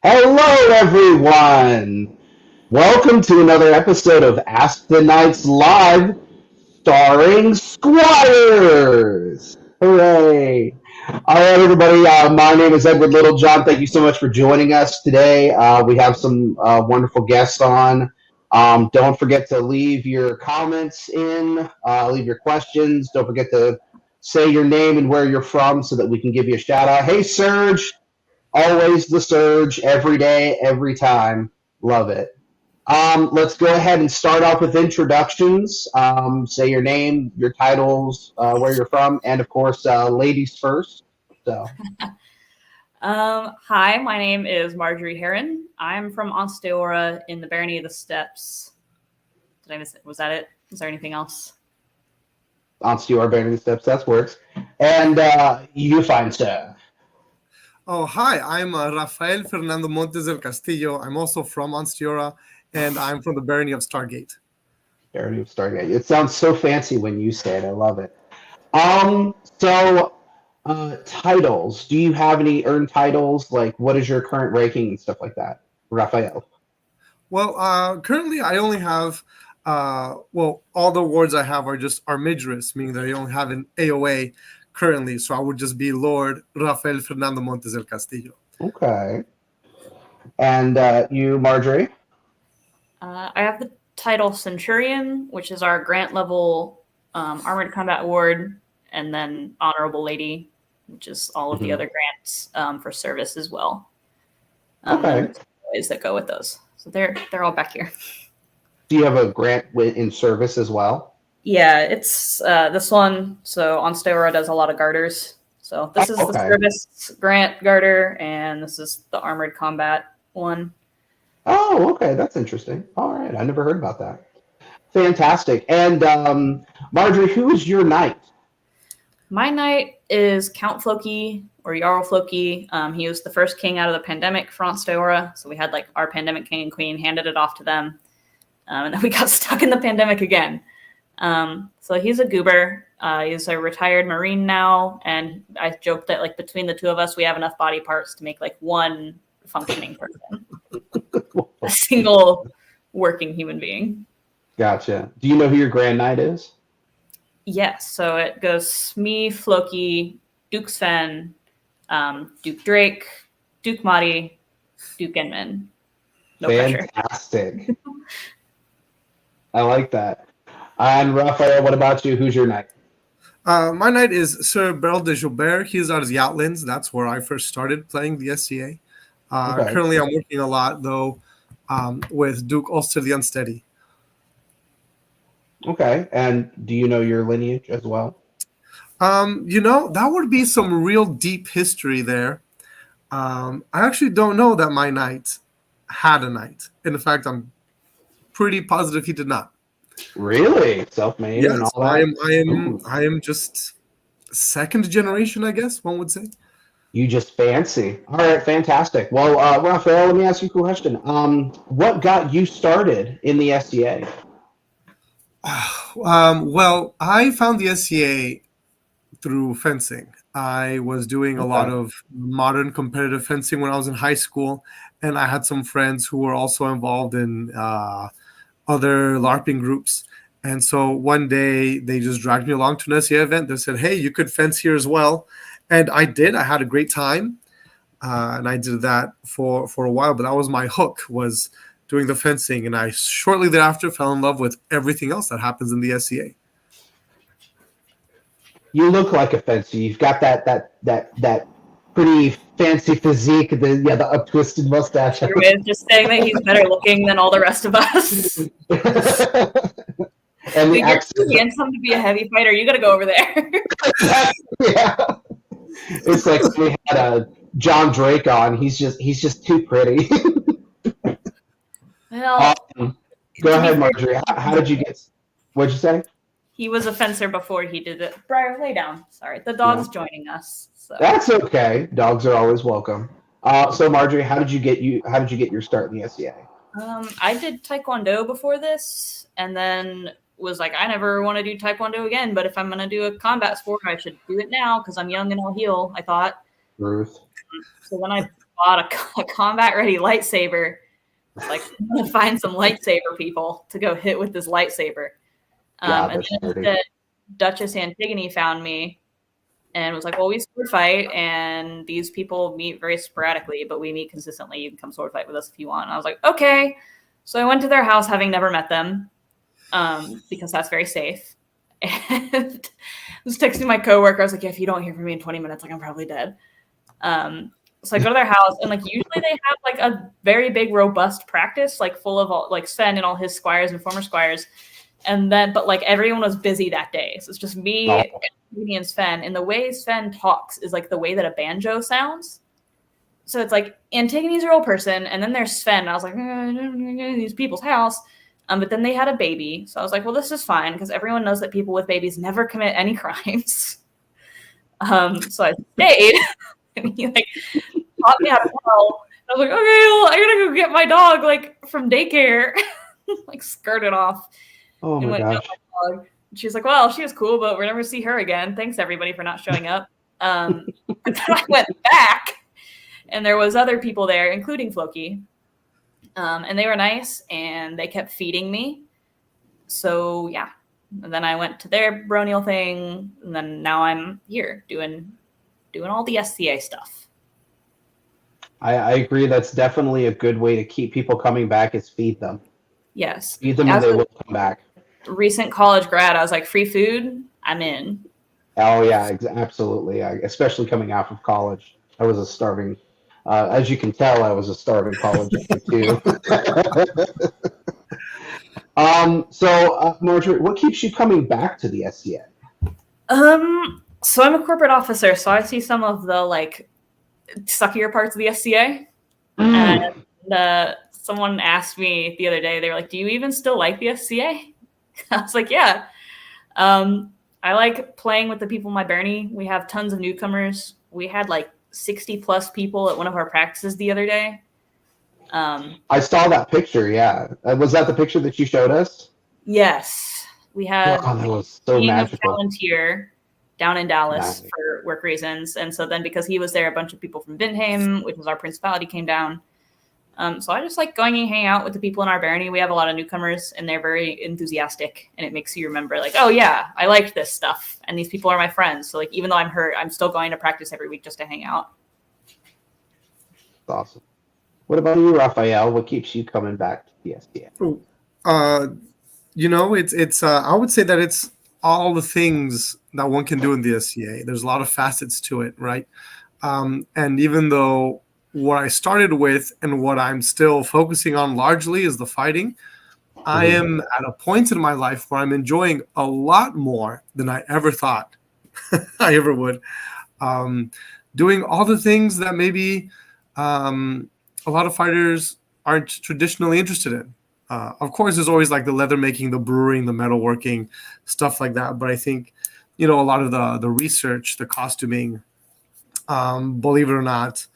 Hello, everyone. Welcome to another episode of Ask the Knights Live, starring Squires. Hooray! All right, everybody. My name is Edward Littlejohn. Thank you so much for joining us today. We have some wonderful guests on. Don't forget to leave your comments in, leave your questions. Don't forget to say your name and where you're from so that we can give you a shout out. Hey, Serge. Always the surge, every day, every time. Love it. Let's go ahead and start off with introductions. Say your name, your titles, where you're from, and of course, ladies first. So, Hi, my name is Marjery Heron. I'm from Onsteora in the Barony of the Steppes. Did I miss it? Was that it? Is there anything else? on Stuart Banning the Steps, that works. And you find sir. Oh, hi, I'm Rafael Fernando Montes del Castillo. I'm also from Onsteora, and I'm from the Barony of Stargate. Barony of Stargate. It sounds so fancy when you say it. I love it. So titles. Do you have any earned titles? Like, what is your current ranking and stuff like that, Rafael? Well, currently I only have, all the awards I have are just Armigerous, meaning that I only have an AOA currently, so I would just be Lord Rafael Fernando Montes del Castillo. Okay. And you, Marjorie? I have the title Centurion, which is our grant level Armored Combat Award, and then Honorable Lady, which is all of the other grants for service as well. Okay. Ways that go with those. So they're all back here. Do you have a grant in service as well? Yeah, it's this one. So Onsteora does a lot of garters. So this is the service grant garter, and this is the armored combat one. Oh, okay. That's interesting. All right. I never heard about that. Fantastic. And Marjorie, who is your knight? My knight is Count Floki, or Jarl Floki. He was the first king out of the pandemic for Onsteora. So we had like our pandemic king and queen, handed it off to them. And then we got stuck in the pandemic again. So he's a goober. He's a retired Marine now. And I joked that like between the two of us, we have enough body parts to make like one functioning person. A single working human being. Gotcha. Do you know who your Grand Knight is? Yes. So it goes me, Floki, Duke Sven, Duke Drake, Duke Madi, Duke Enman. No Fantastic. pressure. I like that. And Raphael, what about you? Who's your knight? My knight is Sir Beryl de Joubert. He's out of the Outlands. That's where I first started playing the SCA. Currently, I'm working a lot, though, with Duke Ulster the Unsteady. Okay. And do you know your lineage as well? That would be some real deep history there. I actually don't know that my knight had a knight. In fact, I'm pretty positive he did not. Really? Self-made and all that? I am just second generation, I guess one would say. You just fancy. All right, fantastic. Well, Raphael, let me ask you a question. What got you started in the SCA? Well, I found the SCA through fencing. I was doing a lot of modern competitive fencing when I was in high school, and I had some friends who were also involved in other LARPing groups. And so one day they just dragged me along to an SCA event. They said, hey, you could fence here as well. And I did. I had a great time. And I did that for a while. But that was my hook, was doing the fencing. And I shortly thereafter fell in love with everything else that happens in the SCA. You look like a fencer. You've got that pretty fancy physique, the up-twisted mustache. Your way of just saying that he's better looking than all the rest of us. And you're too handsome to be a heavy fighter. You got to go over there. Yeah, it's like we had John Drake on. He's just too pretty. Well, go ahead, Marjorie. How did you get? What'd you say? He was a fencer before he did it. Briar, lay down. Sorry, the dog's joining us. So. That's okay. Dogs are always welcome. So Marjorie, how did you get your start in the SCA? I did Taekwondo before this, and then was like, I never want to do Taekwondo again, but if I'm going to do a combat sport, I should do it now because I'm young and I'll heal, I thought. Ruth. So then I bought a combat-ready lightsaber. It's like, I'm going to find some lightsaber people to go hit with this lightsaber. And then instead, Duchess Antigone found me and was like, well, we sword fight, and these people meet very sporadically, but we meet consistently. You can come sword fight with us if you want. And I was like, okay. So I went to their house, having never met them, because that's very safe. And I was texting my coworker. I was like, yeah, if you don't hear from me in 20 minutes, like, I'm probably dead. So I go to their house, and like usually they have like a very big, robust practice, like full of all, like Sven and all his squires and former squires. And then, but like everyone was busy that day. So it's just me and Sven. And the way Sven talks is like the way that a banjo sounds. So it's like Antigone's a real person, and then there's Sven. And I was like, these people's house. But then they had a baby. So I was like, well, this is fine, because everyone knows that people with babies never commit any crimes. So I stayed, and he like taught me how to tell. I was like, okay, well, I gotta go get my dog like from daycare. Like skirted off. Oh my gosh. My dog. She's like, well, she was cool, but we're never see her again. Thanks everybody for not showing up. And then I went back, and there was other people there, including Floki. And they were nice, and they kept feeding me. So yeah. And then I went to their bronial thing, and then now I'm here doing all the SCA stuff. I agree. That's definitely a good way to keep people coming back, is feed them. Yes. Feed them and they will come back. Recent college grad, I was like, free food, I'm in. Oh yeah, absolutely. Especially coming out of college, I was a starving. As you can tell, I was a starving college too. So Marjory, what keeps you coming back to the SCA? So I'm a corporate officer, so I see some of the like suckier parts of the SCA. And someone asked me the other day, they were like, do you even still like the SCA? I was like, yeah. I like playing with the people in my Bernie. We have tons of newcomers. We had like 60 plus people at one of our practices the other day. I saw that picture, yeah. Was that the picture that you showed us? Yes. We had that was so magical. Volunteer down in Dallas for work reasons. And so then because he was there, a bunch of people from Vindheim, which was our principality, came down. So I just like going and hanging out with the people in our Barony. We have a lot of newcomers, and they're very enthusiastic, and it makes you remember like, oh yeah, I liked this stuff, and these people are my friends. So like, even though I'm hurt, I'm still going to practice every week just to hang out. That's awesome. What about you, Rafael? What keeps you coming back to the SCA? It's I would say that it's all the things that one can do in the SCA. There's a lot of facets to it, right? And even though what I started with and what I'm still focusing on largely is the fighting, I am at a point in my life where I'm enjoying a lot more than I ever thought I ever would. Doing all the things that maybe a lot of fighters aren't traditionally interested in. Of course, there's always like the leather making, the brewing, the metalworking, stuff like that. But I think, a lot of the research, the costuming, believe it or not,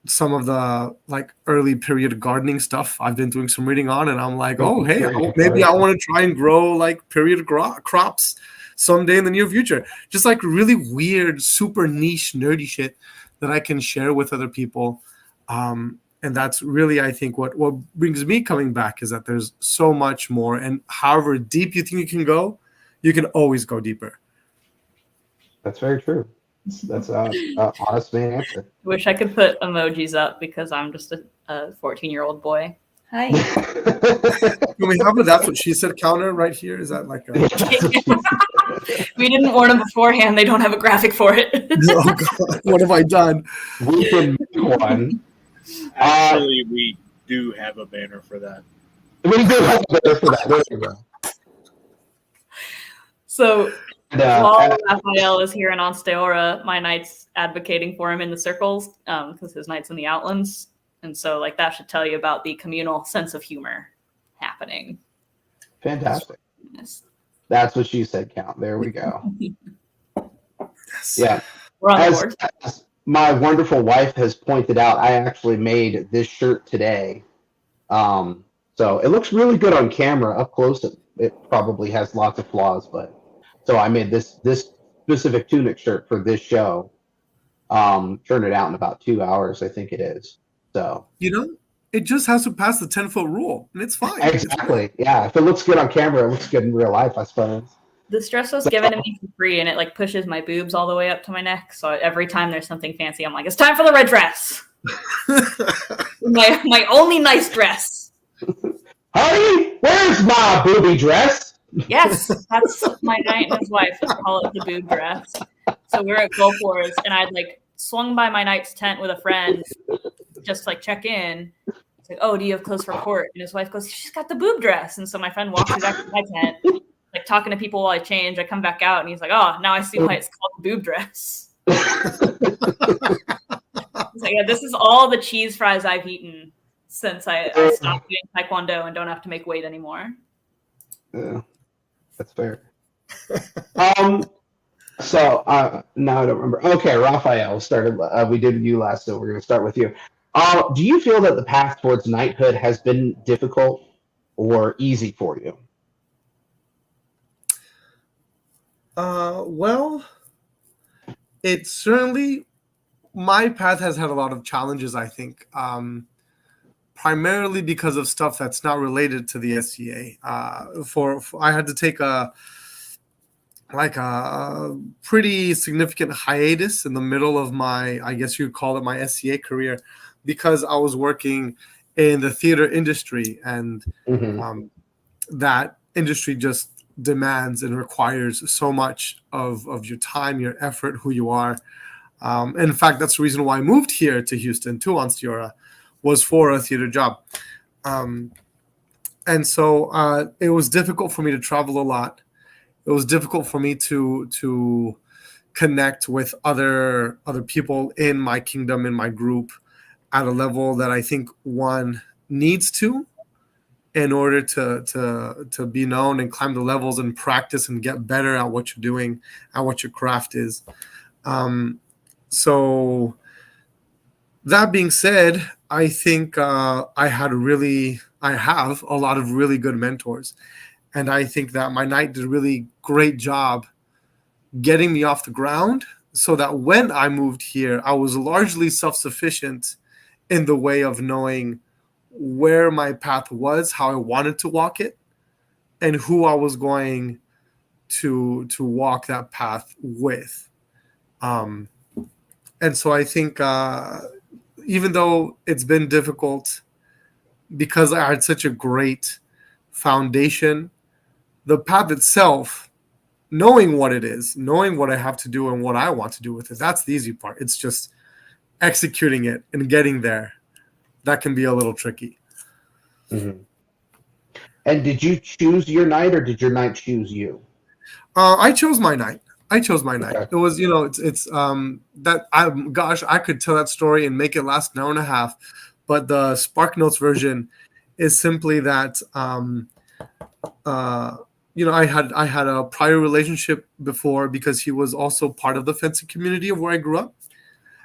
some of the like early period gardening stuff I've been doing some reading on, and I'm like, oh, hey, maybe I want to try and grow like period crops someday in the near future. Just like really weird, super niche, nerdy shit that I can share with other people. And that's really, I think, what brings me coming back is that there's so much more. And however deep you think you can go, you can always go deeper. That's very true. That's an honest man answer. Wish I could put emojis up because I'm just a 14-year-old boy. Hi. Can we have a "that's what she said" counter right here? Is that like a... We didn't warn them beforehand. They don't have a graphic for it. Oh God, what have I done? We can make one. Actually, we do have a banner for that. We do have a banner for that. There you go. So while Rafael is here in Onsteora, my knight's advocating for him in the circles because his knight's in the Outlands. And so like that should tell you about the communal sense of humor happening. Fantastic. Yes. That's what she said, Count. There we go. Yeah. We're on the board. As my wonderful wife has pointed out, I actually made this shirt today. So it looks really good on camera. Up close, it probably has lots of flaws, but so I made this specific tunic shirt for this show. Turn it out in about 2 hours, I think it is. So it just has to pass the 10-foot rule, and it's fine. exactly, yeah. If it looks good on camera, it looks good in real life, I suppose. This dress was given to me for free, and it like pushes my boobs all the way up to my neck. So every time there's something fancy, I'm like, it's time for the red dress. my only nice dress. Honey, where's my booby dress? Yes, that's my knight and his wife would call it the boob dress. So we were at Gulf Wars, and I'd like swung by my knight's tent with a friend, just like check in. It's like, oh, do you have clothes for court? And his wife goes, she's got the boob dress. And so my friend walks me back to my tent, like talking to people while I change. I come back out, and he's like, oh, now I see why it's called the boob dress. He's like, yeah, this is all the cheese fries I've eaten since I stopped doing Taekwondo and don't have to make weight anymore. Yeah, that's fair. So now I don't remember. Okay, Rafael started. We did you last, so we're going to start with you. Do you feel that the path towards knighthood has been difficult or easy for you? Well, it certainly, my path has had a lot of challenges, I think, primarily because of stuff that's not related to the SCA. I had to take a pretty significant hiatus in the middle of my, I guess you'd call it my SCA career, because I was working in the theater industry, and that industry just demands and requires so much of your time, your effort, who you are. In fact, that's the reason why I moved here to Houston, to Onstiora, was for a theater job. And so it was difficult for me to travel a lot. It was difficult for me to connect with other people in my kingdom, in my group, at a level that I think one needs to, in order to be known and climb the levels and practice and get better at what you're doing, at what your craft is. So that being said, I think I have a lot of really good mentors. And I think that my knight did a really great job getting me off the ground, so that when I moved here, I was largely self-sufficient in the way of knowing where my path was, how I wanted to walk it, and who I was going to walk that path with. And so I think even though it's been difficult, because I had such a great foundation, the path itself, knowing what it is, knowing what I have to do and what I want to do with it, that's the easy part. It's just executing it and getting there. That can be a little tricky. Mm-hmm. And did you choose your knight, or did your knight choose you? I chose my knight. Okay. It was, I could tell that story and make it last an hour and a half, but the Spark Notes version is simply that, I had a prior relationship before, because he was also part of the fencing community of where I grew up.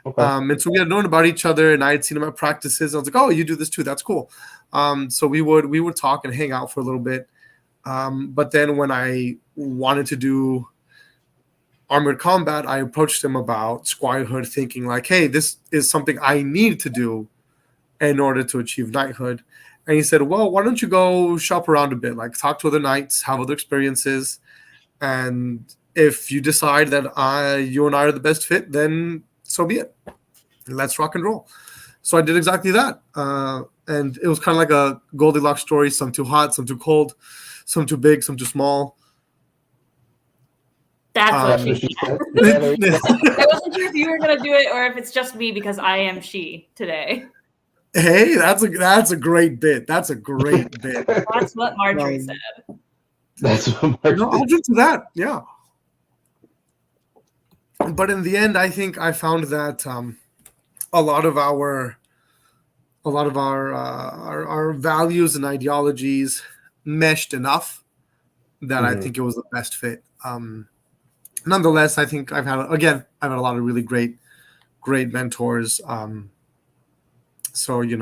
Okay. And so we had known about each other, and I had seen him at practices. I was like, oh, you do this too. That's cool. So we would talk and hang out for a little bit. But then when I wanted to do armored combat, I approached him about squirehood, thinking like, hey, this is something I need to do in order to achieve knighthood. And he said, well, why don't you go shop around a bit, like talk to other knights, have other experiences. And if you decide that you and I are the best fit, then so be it. Let's rock and roll. So I did exactly that. And it was kind of like a Goldilocks story, some too hot, some too cold, some too big, some too small. That's what she said. I wasn't sure if you were going to do it or if it's just me, because I am she today. Hey, that's a great bit. That's a great bit. That's what Marjery said. That's what Marjery I'll drink to that. Yeah. But in the end, I think I found that a lot of our values and ideologies meshed enough that I think it was the best fit. Nonetheless, I think I've had a lot of really great mentors. So it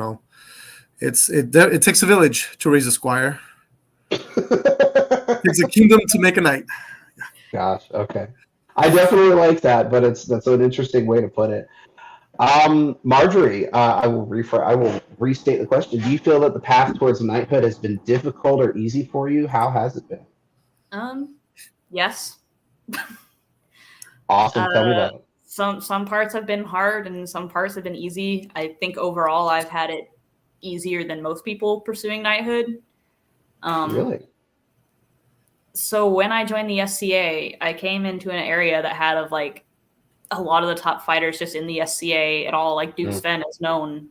takes a village to raise a squire. It takes a kingdom to make a knight. Gosh, okay. I definitely like that, but that's an interesting way to put it. Marjorie, I will restate the question. Do you feel that the path towards knighthood has been difficult or easy for you? How has it been? Yes. Awesome. Tell me about it. Some parts have been hard and some parts have been easy. I think overall I've had it easier than most people pursuing knighthood. Really? So when I joined the SCA, I came into an area that had of like a lot of the top fighters just in the SCA at all. Like Duke Sven is known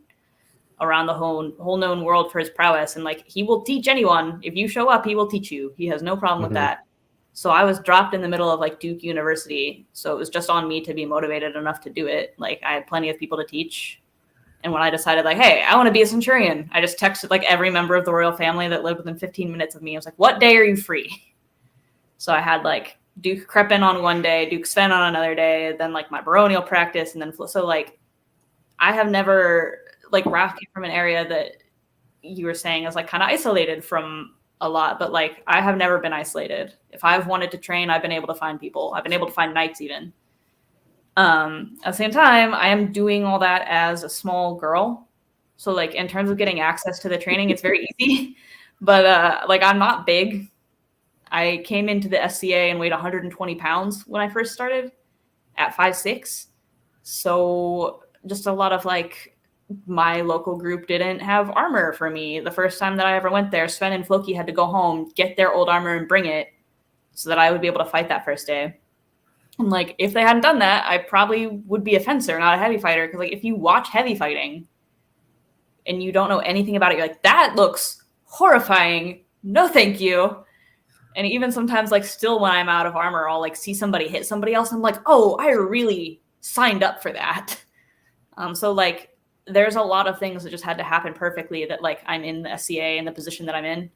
around the whole known world for his prowess, and like he will teach anyone. If you show up, he will teach you. He has no problem with that. So I was dropped in the middle of like Duke University, so it was just on me to be motivated enough to do it. Like I had plenty of people to teach. And when I decided like, hey, I want to be a Centurion, I just texted like every member of the royal family that lived within 15 minutes of me. I was like, what day are you free? So I had like Duke Creppin on one day, Duke Sven on another day, then like my baronial practice, and then so like I have never like Raph came from an area that you were saying is like kind of isolated from a lot, but like I have never been isolated. If I've wanted to train, I've been able to find people. I've been able to find knights even. At the same time, I am doing all that as a small girl. So like in terms of getting access to the training, it's very easy. But like I'm not big. I came into the SCA and weighed 120 pounds when I first started at 5'6". So just a lot of like my local group didn't have armor for me. The first time that I ever went there, Sven and Floki had to go home, get their old armor and bring it so that I would be able to fight that first day. And like, if they hadn't done that, I probably would be a fencer, not a heavy fighter. Because like, if you watch heavy fighting and you don't know anything about it, you're like, that looks horrifying. No, thank you. And even sometimes, like, still when I'm out of armor, I'll like see somebody hit somebody else. I'm like, oh, I really signed up for that. So like, there's a lot of things that just had to happen perfectly that like I'm in the SCA in the position that I'm in.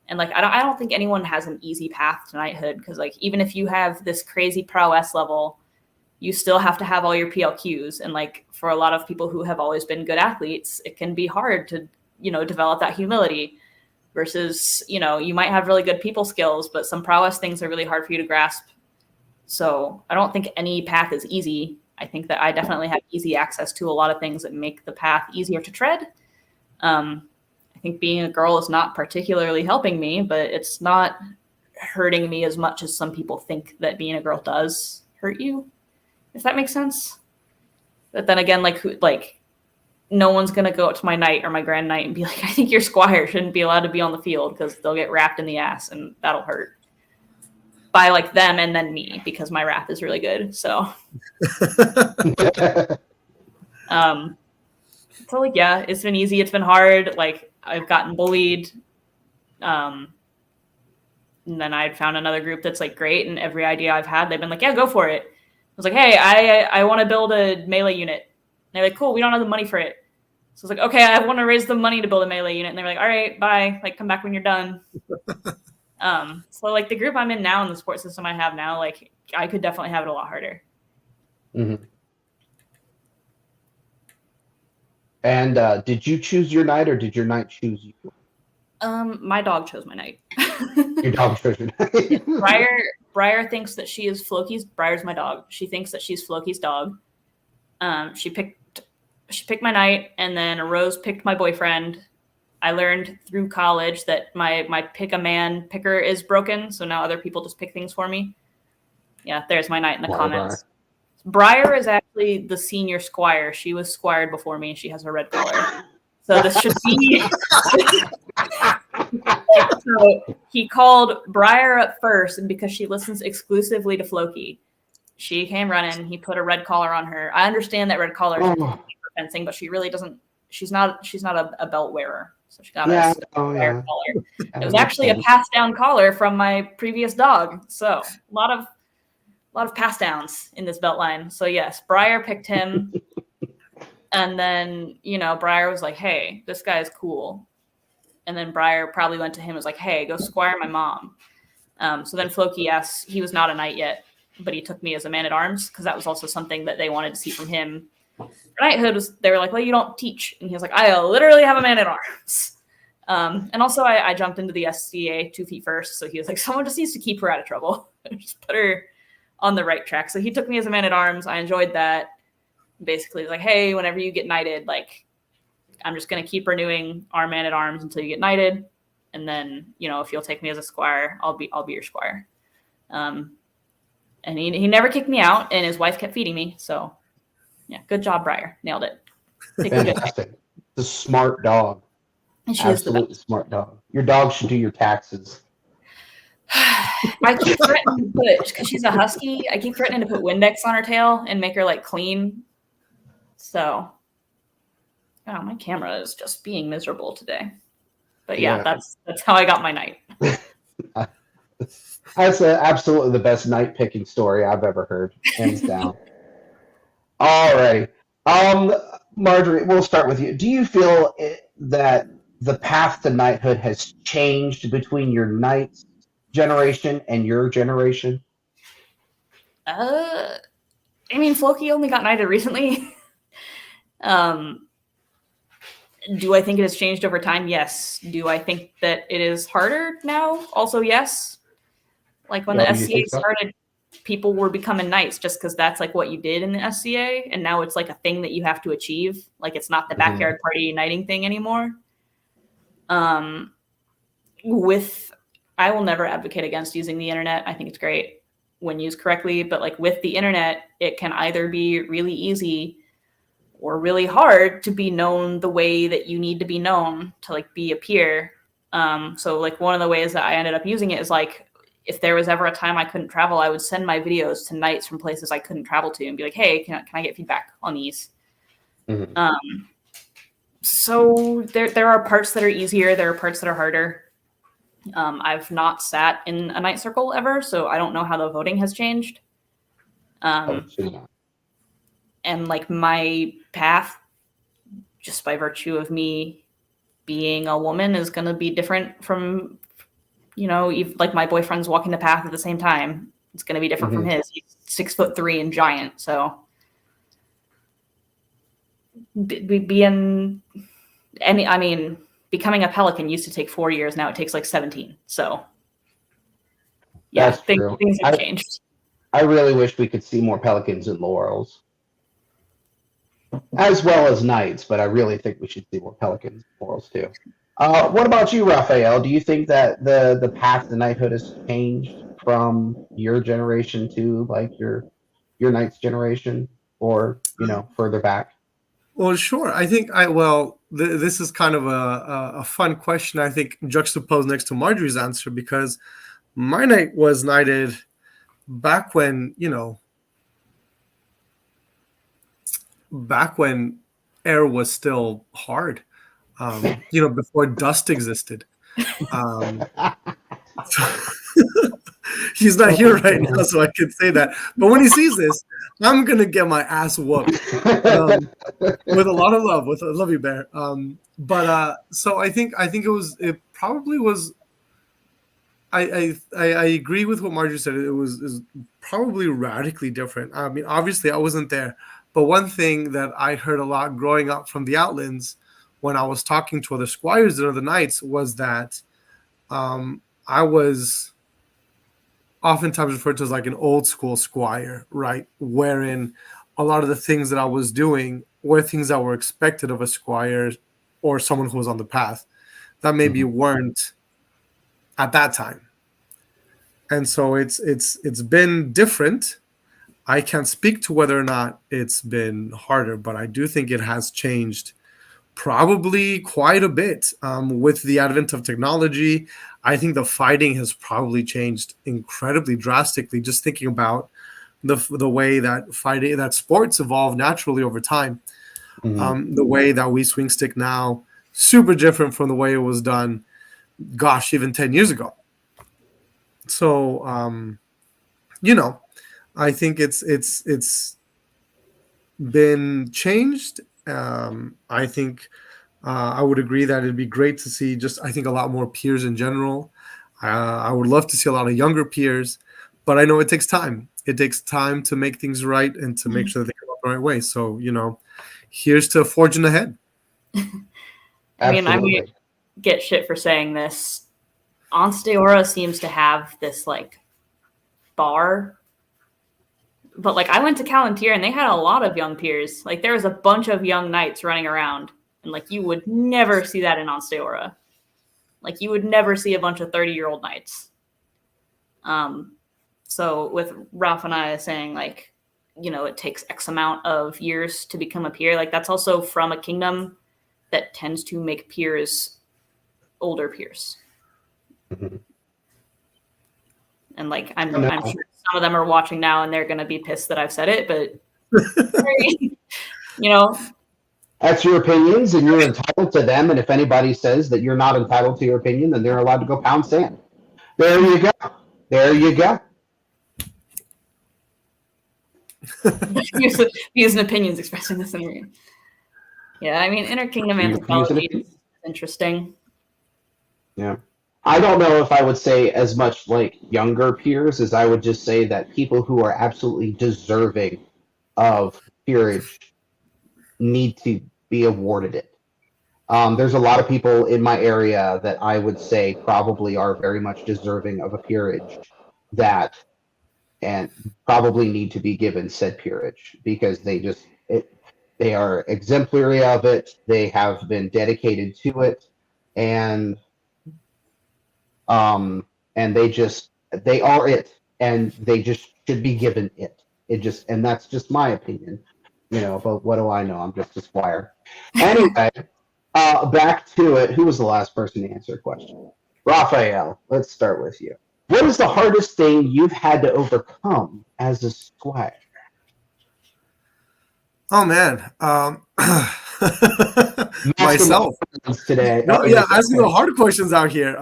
And like, I don't think anyone has an easy path to knighthood, because like, even if you have this crazy prowess level, you still have to have all your PLQs. And like, for a lot of people who have always been good athletes, it can be hard to, you know, develop that humility versus, you know, you might have really good people skills, but some prowess things are really hard for you to grasp. So I don't think any path is easy. I think that I definitely have easy access to a lot of things that make the path easier to tread. I think being a girl is not particularly helping me, but it's not hurting me as much as some people think that being a girl does hurt you, if that makes sense. But then again, like no one's going to go up to my knight or my grand knight and be like, I think your squire shouldn't be allowed to be on the field, because they'll get wrapped in the ass and that'll hurt by like them and then me, because my wrath is really good. So, so like, yeah, it's been easy. It's been hard. Like I've gotten bullied. And then I'd found another group that's like great. And every idea I've had, they've been like, yeah, go for it. I was like, hey, I want to build a melee unit. And they're like, cool, we don't have the money for it. So I was like, okay, I want to raise the money to build a melee unit. And they're like, all right, bye. Like, come back when you're done. So like the group I'm in now and the support system I have now, like I could definitely have it a lot harder. Mm-hmm. And did you choose your knight, or did your knight choose you? My dog chose my knight. Your dog chose your knight. Briar thinks that she is Floki's. Briar's my dog. She thinks that she's Floki's dog. She picked my knight, and then Rose picked my boyfriend. I learned through college that my pick a man picker is broken, so now other people just pick things for me. Yeah, there's my knight in the comments. Briar is actually the senior squire. She was squired before me. She has her red collar. So this should be... So he called Briar up first, and because she listens exclusively to Floki, she came running. He put a red collar on her. I understand that red collar is for fencing, but she really doesn't... She's not a belt wearer. So she got a collar. It was actually a pass down collar from my previous dog. So a lot of pass downs in this belt line. So yes, Briar picked him. And then, you know, Briar was like, hey, this guy is cool. And then Briar probably went to him and was like, hey, go squire my mom. So then Floki asked, he was not a knight yet, but he took me as a man-at-arms, because that was also something that they wanted to see from him. Knighthood they were like, well, you don't teach. And he was like, I literally have a man-at-arms. And also I jumped into the SCA 2 feet first. So he was like, someone just needs to keep her out of trouble. Just put her on the right track. So he took me as a man-at-arms. I enjoyed that. Basically, he's like, hey, whenever you get knighted, like, I'm just going to keep renewing our man-at-arms until you get knighted. And then, if you'll take me as a squire, I'll be your squire. And he never kicked me out, and his wife kept feeding me. So, yeah, good job, Briar. Nailed it. Fantastic. The smart dog. And she Absolutely is the smart dog. Your dog should do your taxes. I keep threatening to put, because she's a husky, I keep threatening to put Windex on her tail and make her like clean. So, oh, my camera is just being miserable today. But yeah. that's how I got my knight. That's absolutely the best knight picking story I've ever heard, hands down. All right. Marjery, we'll start with you. Do you feel that the path to knighthood has changed between your knight's generation and your generation? I mean, Floki only got knighted recently. Do I think it has changed over time? Yes. Do I think that it is harder now? Also, yes. Like when the SCA started, people were becoming knights just because that's like what you did in the SCA, and now it's like a thing that you have to achieve. Like it's not the backyard party knighting thing anymore. I will never advocate against using the internet. I think it's great when used correctly, but like with the internet, it can either be really easy or really hard to be known the way that you need to be known to like be a peer. So like one of the ways that I ended up using it is like, if there was ever a time I couldn't travel, I would send my videos to knights from places I couldn't travel to and be like, hey, can I get feedback on these? So there are parts that are easier. There are parts that are harder. I've not sat in a knight circle ever, so I don't know how the voting has changed. And like my path, just by virtue of me being a woman, is going to be different from, like my boyfriend's walking the path at the same time. It's going to be different from his. He's 6'3" and giant. So becoming a pelican used to take 4 years. Now it takes like 17. So yeah, things have changed. I really wish we could see more pelicans and laurels, as well as knights, but I really think we should see more pelicans and laurels too. What about you, Rafael? Do you think that the path to knighthood has changed from your generation to like your knight's generation, or further back? Well, sure. I think this is kind of a fun question, I think, juxtaposed next to Marjorie's answer, because my knight was knighted back when air was still hard, before dust existed. He's not here right now, so I can say that. But when he sees this, I'm gonna get my ass whooped with a lot of love. I love you, Bear. So I think it probably was. I agree with what Marjorie said. It was probably radically different. I mean, obviously, I wasn't there. But one thing that I heard a lot growing up from the Outlands when I was talking to other squires and other knights was that I was oftentimes referred to as like an old school squire, right? Wherein a lot of the things that I was doing were things that were expected of a squire or someone who was on the path that maybe weren't at that time. And so it's been different. I can't speak to whether or not it's been harder, but I do think it has changed probably quite a bit with the advent of technology. I think the fighting has probably changed incredibly drastically. Just thinking about the way that sports evolve naturally over time, the way that we swing stick now, super different from the way it was done, gosh, even 10 years ago. So, I think it's been changed. I think I would agree that it'd be great to see I think a lot more peers in general. I would love to see a lot of younger peers, but I know it takes time. It takes time to make things right and to make sure that they come up the right way. So, here's to forging ahead. I mean, I'm going to get shit for saying this. Onsteora seems to have this like bar But like I went to Callantyre and they had a lot of young peers. Like there was a bunch of young knights running around, and like you would never see that in Onsteora. Like you would never see a bunch of 30-year-old knights. So with Ralph and I saying like, you know, it takes X amount of years to become a peer, like that's also from a kingdom that tends to make peers older peers. Mm-hmm. And like I'm sure some of them are watching now and they're gonna be pissed that I've said it, but you know. That's your opinions and you're entitled to them, and if anybody says that you're not entitled to your opinion, then they're allowed to go pound sand. There you go. There you go. Views and opinions expressed in this interview. Yeah, I mean, interkingdom anthropology is interesting. Yeah. I don't know if I would say as much like younger peers as I would just say that people who are absolutely deserving of peerage need to be awarded it. There's a lot of people in my area that I would say probably are very much deserving of a peerage that and probably need to be given said peerage because they are exemplary of it. They have been dedicated to it, and they are it, and they just should be given it. And that's just my opinion, you know. But what do I know? I'm just a squire. Anyway, back to it. Who was the last person to answer a question? Rafael. Let's start with you. What is the hardest thing you've had to overcome as a squire? Oh man, myself today. No, yeah, asking the hard questions out here.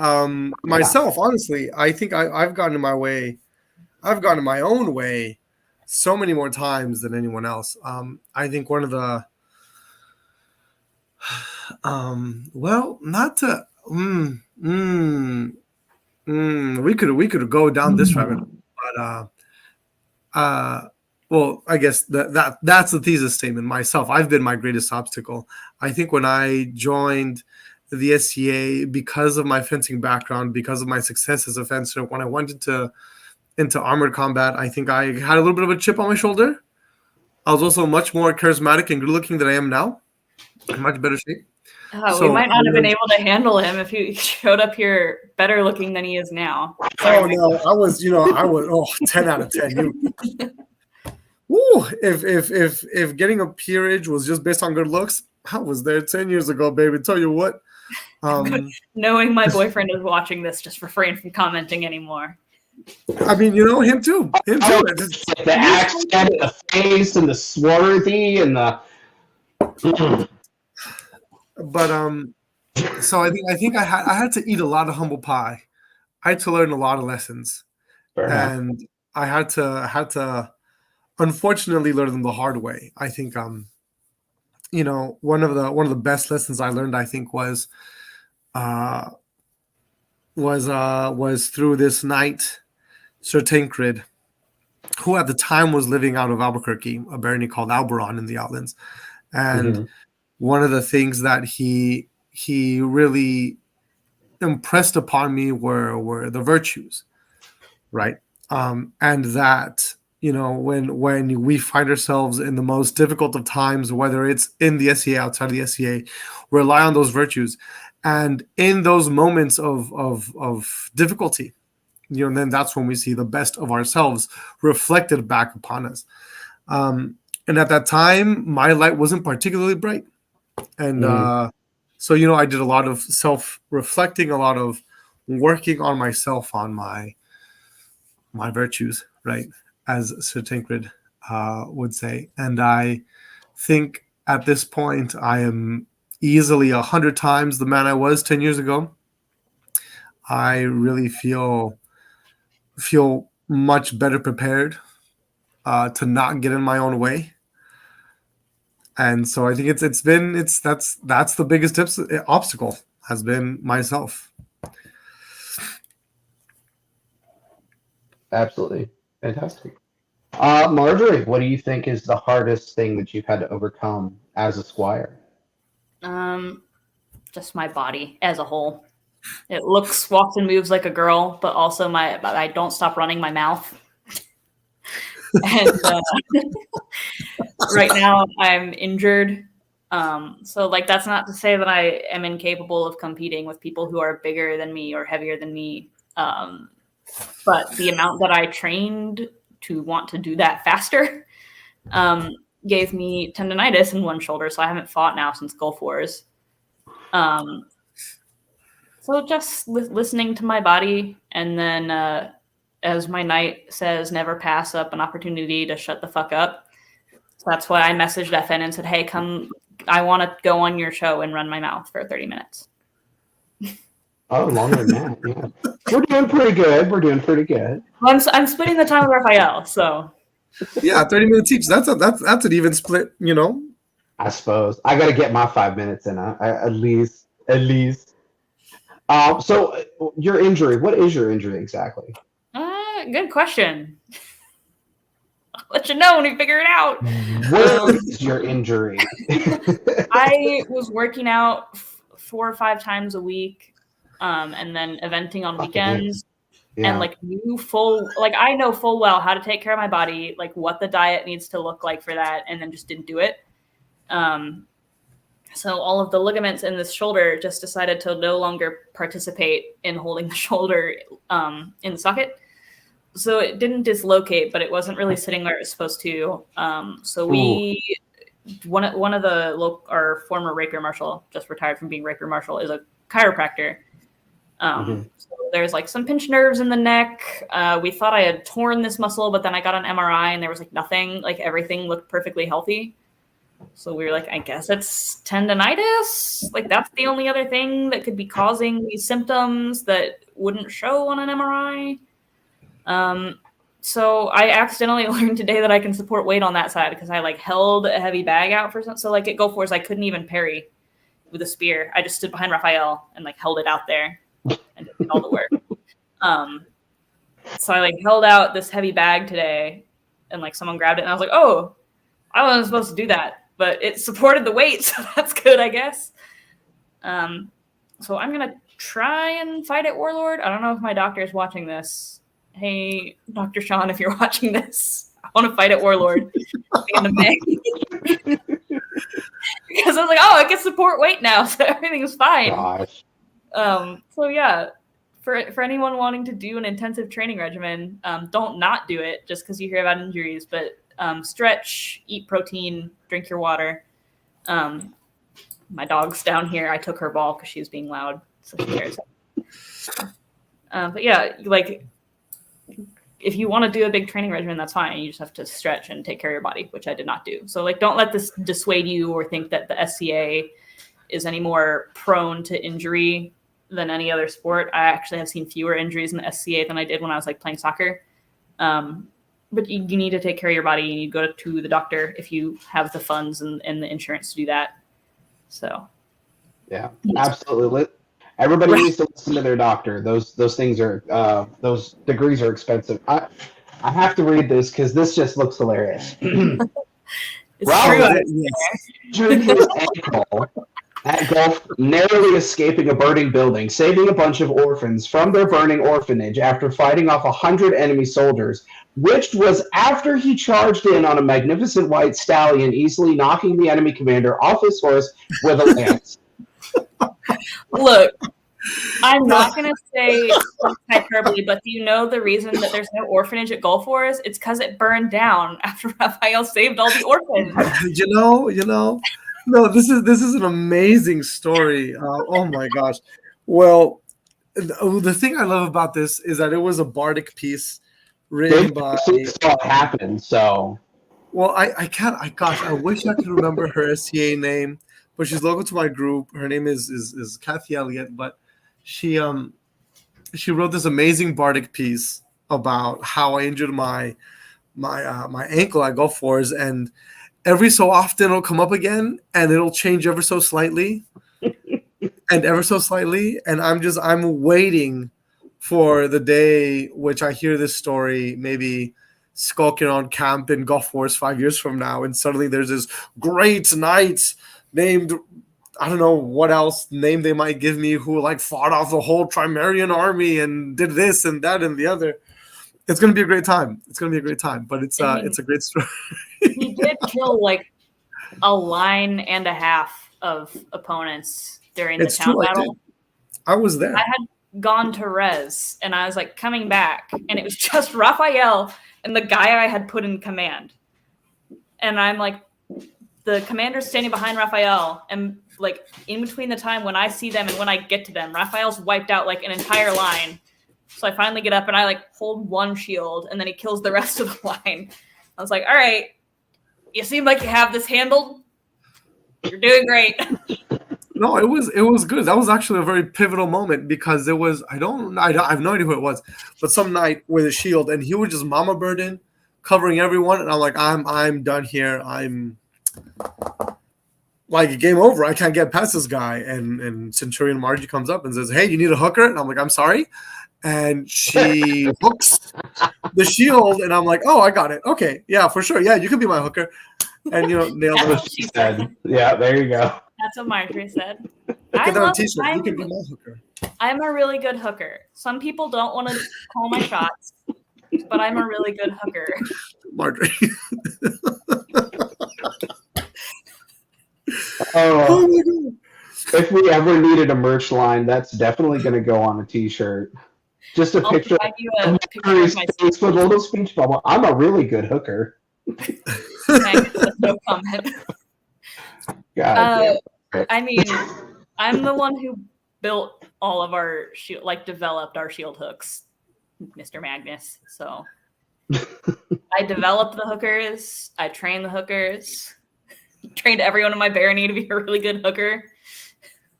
Myself, honestly, I think I've gotten in my way. I've gotten in my own way so many more times than anyone else. I think one of the, well, not to, we could go down this rabbit, but well, I guess that's the thesis statement. Myself, I've been my greatest obstacle. I think when I joined the SCA, because of my fencing background, because of my success as a fencer, when I went into armored combat, I think I had a little bit of a chip on my shoulder. I was also much more charismatic and good looking than I am now. In much better shape. We might not have been able to handle him if he showed up here better looking than he is now. Oh no, I was 10 out of 10. Woo, if getting a peerage was just based on good looks, I was there 10 years ago, baby. Tell you what. Knowing my boyfriend is watching this, just refrain from commenting anymore. I mean, him too. The accent, the face, and the swarthy, and the. But so I think I had to eat a lot of humble pie. I had to learn a lot of lessons, and I had to unfortunately learn them the hard way. I think one of the best lessons I learned, I think, was through this knight, Sir Tancred, who at the time was living out of Albuquerque, a barony called Alberon in the Outlands, and one of the things that he really impressed upon me were the virtues, right? And that, when we find ourselves in the most difficult of times, whether it's in the SCA, outside of the SCA, rely on those virtues. And in those moments of difficulty, then that's when we see the best of ourselves reflected back upon us. And at that time, my light wasn't particularly bright. And so, I did a lot of self-reflecting, a lot of working on myself, on my virtues, right? As Sir Tancred would say. And I think at this point, I am easily 100 times the man I was 10 years ago. I really feel much better prepared to not get in my own way. And so I think that's the biggest obstacle has been myself. Absolutely. Fantastic. Marjery, what do you think is the hardest thing that you've had to overcome as a squire? Just my body as a whole. It looks, walks, and moves like a girl, but also I don't stop running my mouth. And right now I'm injured. So like that's not to say that I am incapable of competing with people who are bigger than me or heavier than me. But the amount that I trained to want to do that faster gave me tendonitis in one shoulder. So I haven't fought now since Gulf Wars. So just listening to my body, and then as my knight says, never pass up an opportunity to shut the fuck up. So that's why I messaged FN and said, hey, come, I want to go on your show and run my mouth for 30 minutes. Oh, longer than that, yeah. We're doing pretty good. Well, I'm splitting the time with Rafael, so. Yeah, 30 minutes each. That's an even split, you know? I suppose. I got to get my 5 minutes in, at least. So your injury, what is your injury exactly? Good question. I'll let you know when we figure it out. What is your injury? I was working out 4 or 5 times a week, and then eventing on weekends. Yeah. And like I know full well how to take care of my body, like what the diet needs to look like for that, and then just didn't do it. So all of the ligaments in this shoulder just decided to no longer participate in holding the shoulder in the socket. So it didn't dislocate, but it wasn't really sitting where it was supposed to. So one of our former rapier marshal, just retired from being rapier marshal, is a chiropractor. So there's like some pinched nerves in the neck. We thought I had torn this muscle, but then I got an MRI and there was like nothing, like everything looked perfectly healthy. So we were like, I guess it's tendonitis. Like that's the only other thing that could be causing these symptoms that wouldn't show on an MRI. So I accidentally learned today that I can support weight on that side because I like held a heavy bag out for something. So like at Gulf Wars, I couldn't even parry with a spear. I just stood behind Rafael and like held it out there and did all the work. So I like held out this heavy bag today and like someone grabbed it and I was like, oh, I wasn't supposed to do that. But it supported the weight, so that's good, I guess. So I'm going to try and fight at Warlord. I don't know if my doctor is watching this. Hey, Dr. Sean, if you're watching this, I want to fight at Warlord at the end of May. Because I was like, oh, I can support weight now, so everything's fine. Gosh. So yeah, for anyone wanting to do an intensive training regimen, don't not do it just because you hear about injuries, but stretch, eat protein, drink your water. My dog's down here. I took her ball because she was being loud, so she cares. But yeah, like if you want to do a big training regimen, that's fine. You just have to stretch and take care of your body, which I did not do. So like, don't let this dissuade you or think that the SCA is any more prone to injury than any other sport. I actually have seen fewer injuries in the SCA than I did when I was like playing soccer. But you need to take care of your body. You need to go to the doctor if you have the funds and the insurance to do that. So, yeah, absolutely. Everybody needs to listen to their doctor. Those things are those degrees are expensive. I have to read this because this just looks hilarious. Ralph injured his ankle at Gulf, narrowly escaping a burning building, saving a bunch of orphans from their burning orphanage after fighting off 100 enemy soldiers, which was after he charged in on a magnificent white stallion, easily knocking the enemy commander off his horse with a lance. Look, I'm not going to say hyperbole, but do you know the reason that there's no orphanage at Gulf Wars? It's because it burned down after Rafael saved all the orphans. You know. No, this is an amazing story. Oh my gosh. Well, the thing I love about this is that it was a bardic piece written by. What happened? So. Well, I can't. I wish I could remember her SCA name, but she's local to my group. Her name is Kathy Elliott, but she wrote this amazing bardic piece about how I injured my ankle at Gulf Wars, and every so often it'll come up again and it'll change ever so slightly and I'm waiting for the day which I hear this story, maybe skulking on camp in Gulf Wars 5 years from now. And suddenly there's this great knight named, I don't know what else name they might give me, who like fought off the whole Trimerian army and did this and that and the other. It's gonna be a great time. It's gonna be a great time. But it's I mean, it's a great story. he did kill like a line and a half of opponents during the town battle. I was there. I had gone to res, and I was like coming back, and it was just Rafael and the guy I had put in command. And I'm like, the commander's standing behind Rafael, and like in between the time when I see them and when I get to them, Rafael's wiped out like an entire line. So I finally get up and I like hold one shield, and then he kills the rest of the line. I was like, all right, you seem like you have this handled. You're doing great. No, it was good. That was actually a very pivotal moment because it was I have no idea who it was, but some knight with a shield, and he was just mama burden, covering everyone, and I'm like, I'm done here. I'm like, game over. I can't get past this guy. And Centurion Marjery comes up and says, hey, you need a hooker? And I'm like, I'm sorry. And she hooks the shield, and I'm like, oh, I got it. Okay, yeah, for sure. Yeah, you can be my hooker. And, nailed That's it. what she said. Yeah, there you go. That's what Marjorie said. Get that on a t-shirt. You can be my hooker. I'm a really good hooker. Some people don't want to call my shots, but I'm a really good hooker. Marjorie. Oh my God. If we ever needed a merch line, that's definitely going to go on a t-shirt. Just a I'll picture provide you a picture of Marjorie's my face with a little speech bubble. I'm a really good hooker. no comment. God, I mean, I'm the one who built all of our shield, like developed our shield hooks, Mr. Magnus. So I developed the hookers. I trained the hookers. Trained everyone in my barony to be a really good hooker.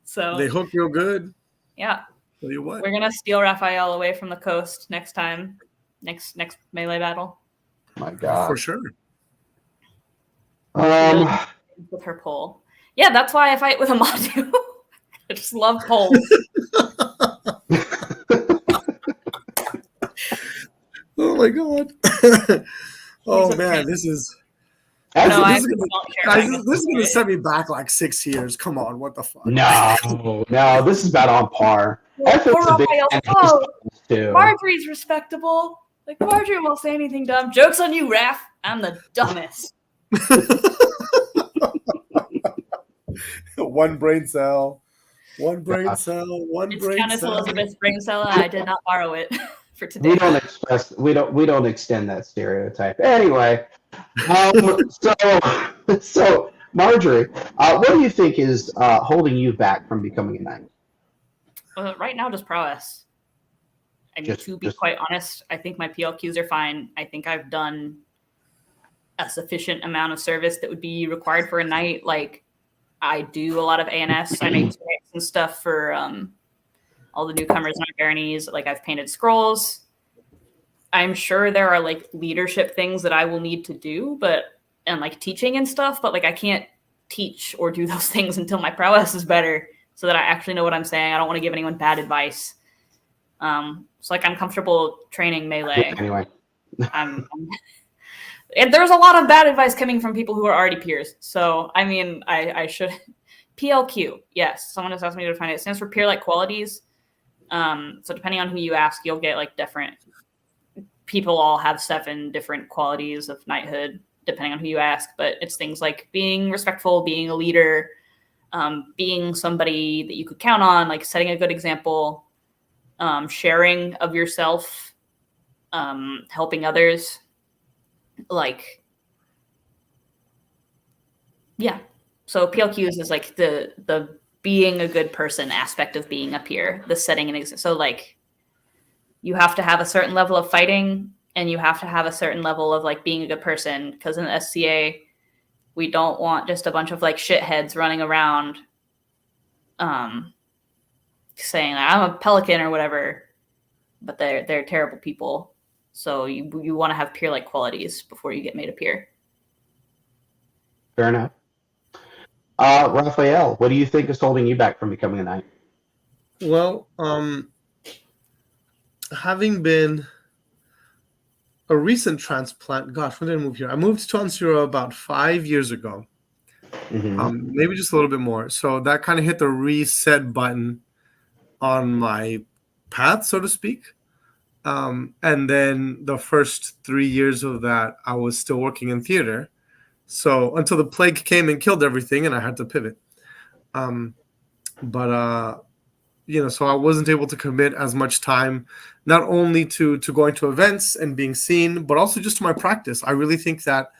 So They hook real good. Yeah. Tell you what. We're gonna steal Rafael away from the coast next time. Next melee battle. my God. For sure. With her pole. Yeah, that's why I fight with a Matu. I just love poles. Oh my God. Oh man, this is No, this I is don't care. guys, this is gonna set me back like 6 years. Come on, what the fuck? No, this is about on par. Poor Effort's a big Rafael. fan of Oh, his too. Marjorie's respectable. Like, Marjorie won't say anything dumb. Joke's on you, Raph. I'm the dumbest. One brain cell. One brain cell. One It's brain Countess cell. Elizabeth's brain cell. I did not borrow it for today. We don't extend that stereotype. Anyway, so Marjorie, what do you think is holding you back from becoming a knight? Right now, just prowess. I mean, to be quite honest, I think my PLQs are fine. I think I've done a sufficient amount of service that would be required for a knight. Like, I do a lot of ANS. I make tunics and stuff for all the newcomers in my baronies. Like, I've painted scrolls. I'm sure there are like leadership things that I will need to do, and like teaching and stuff, but like I can't teach or do those things until my prowess is better so that I actually know what I'm saying. I don't want to give anyone bad advice. So like I'm comfortable training melee. Anyway. And there's a lot of bad advice coming from people who are already peers. So, I mean, I should... PLQ, yes. Someone has asked me to define it. It stands for peer-like qualities. So depending on who you ask, you'll get like different... People all have 7 different qualities of knighthood, depending on who you ask. But it's things like being respectful, being a leader, being somebody that you could count on, like setting a good example, sharing of yourself, helping others. Like, yeah. So PLQs is like the being a good person aspect of being a peer, the setting an example. So like, you have to have a certain level of fighting, and you have to have a certain level of like being a good person. Because in the SCA, we don't want just a bunch of like shitheads running around, saying like, I'm a pelican or whatever, but they're terrible people. So you want to have peer-like qualities before you get made a peer. Fair enough. Rafael, what do you think is holding you back from becoming a knight? Well, having been a recent transplant, gosh, when did I move here? I moved to Ontario about 5 years ago, maybe just a little bit more. So that kind of hit the reset button on my path, so to speak. And then the first 3 years of that, I was still working in theater. So until the plague came and killed everything, and I had to pivot. But so I wasn't able to commit as much time, not only to going to events and being seen, but also just to my practice. I really think that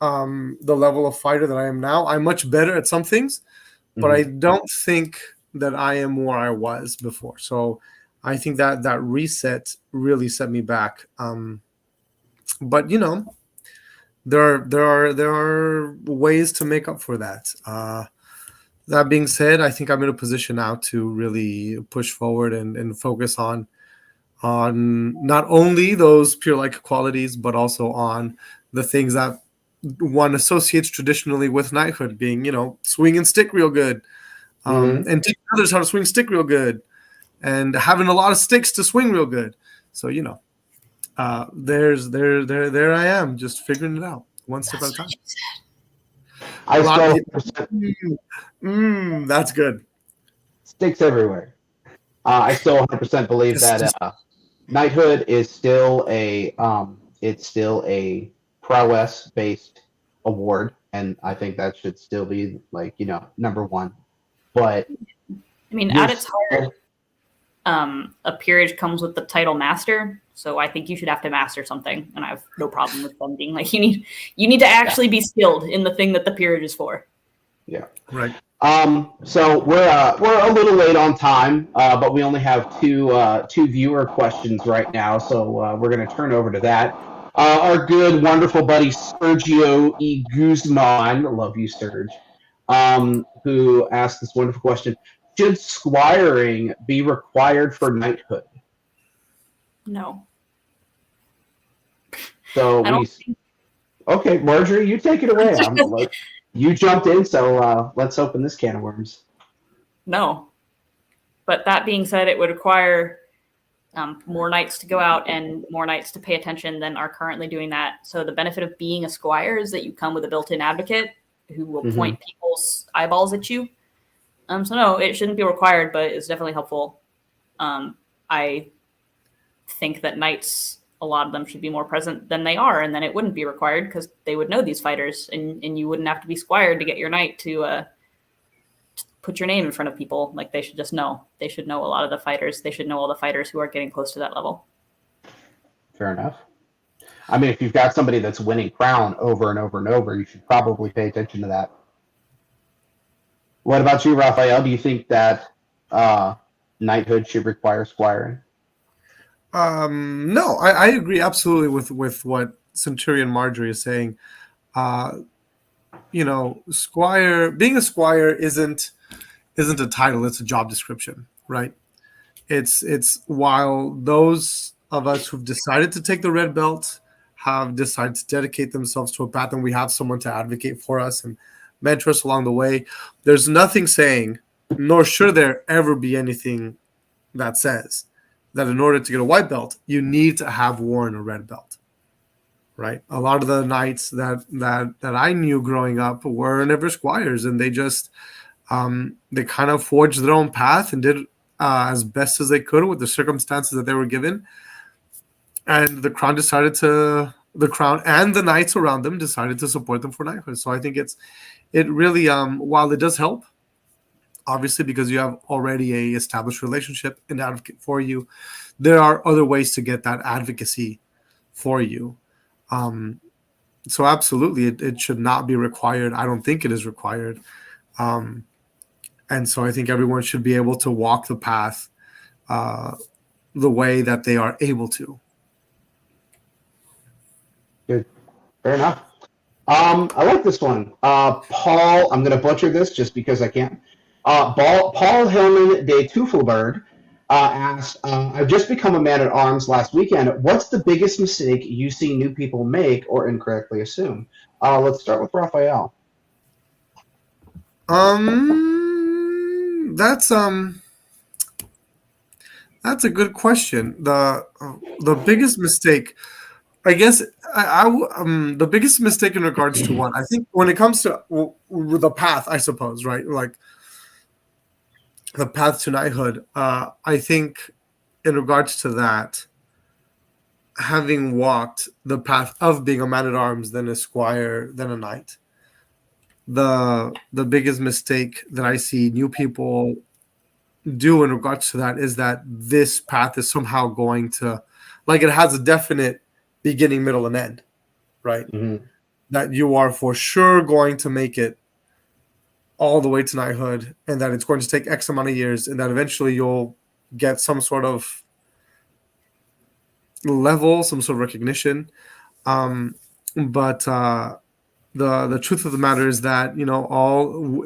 the level of fighter that I am now, I'm much better at some things, but I don't think that I am where I was before. So I think that reset really set me back. But there are ways to make up for that. That being said, I think I'm in a position now to really push forward and focus on not only those pure like qualities, but also on the things that one associates traditionally with knighthood, being swing and stick real good, and teaching others how to swing stick real good, and having a lot of sticks to swing real good. So there I am, just figuring it out one step at a time. I still that's good. Sticks everywhere. I still 100% believe that knighthood is still a prowess based award, and I think that should still be number one. But I mean, at its heart, a peerage comes with the title master. So I think you should have to master something, and I have no problem with them being like, you need to actually be skilled in the thing that the peerage is for. Yeah. Right. So we're a little late on time, but we only have two viewer questions right now, so we're going to turn over to that. Our good, wonderful buddy Sergio E. Guzman, love you, Serge, who asked this wonderful question: should squiring be required for knighthood? No. So okay, Marjery, you take it away. You jumped in, so let's open this can of worms. No. But that being said, it would require more knights to go out and more knights to pay attention than are currently doing that. So the benefit of being a squire is that you come with a built-in advocate who will point people's eyeballs at you. So no, it shouldn't be required, but it's definitely helpful. I think that knights, a lot of them should be more present than they are, and then it wouldn't be required because they would know these fighters, and you wouldn't have to be squired to get your knight to put your name in front of people. Like, they should just know. They should know a lot of the fighters. They should know all the fighters who are getting close to that level. Fair enough. I mean, if you've got somebody that's winning crown over and over and over, you should probably pay attention to that. What about you, Rafael? Do you think that knighthood should require squiring? No, I agree absolutely with what Centurion Marjery is saying. Squire, being a squire isn't a title; it's a job description, right? It's while those of us who've decided to take the red belt have decided to dedicate themselves to a path, and we have someone to advocate for us and mentor us along the way. There's nothing saying, nor should there ever be anything that says that in order to get a white belt, you need to have worn a red belt, right? A lot of the knights that I knew growing up were never squires, and they just they kind of forged their own path and did as best as they could with the circumstances that they were given. And the crown and the knights around them decided to support them for knighthood. So I think it really, while it does help, obviously, because you have already a established relationship and advocate for you, there are other ways to get that advocacy for you. So absolutely, it should not be required. I don't think it is required. And so I think everyone should be able to walk the path the way that they are able to. Good. Fair enough. I like this one. Paul, I'm going to butcher this just because I can't. Paul Hillman de Teufelberg asked, I've just become a man-at-arms last weekend. What's the biggest mistake you see new people make or incorrectly assume? Let's start with Rafael. That's a good question. The biggest mistake, I guess, the biggest mistake in regards to what I think when it comes to the path, I suppose, right? Like the path to knighthood. I think in regards to that, having walked the path of being a man-at-arms, then a squire, then a knight, the biggest mistake that I see new people do in regards to that is that this path is somehow going to, like, it has a definite beginning, middle, and end, right? Mm-hmm. That you are for sure going to make it all the way to knighthood, and that it's going to take X amount of years, and that eventually you'll get some sort of level, some sort of recognition. But the truth of the matter is that,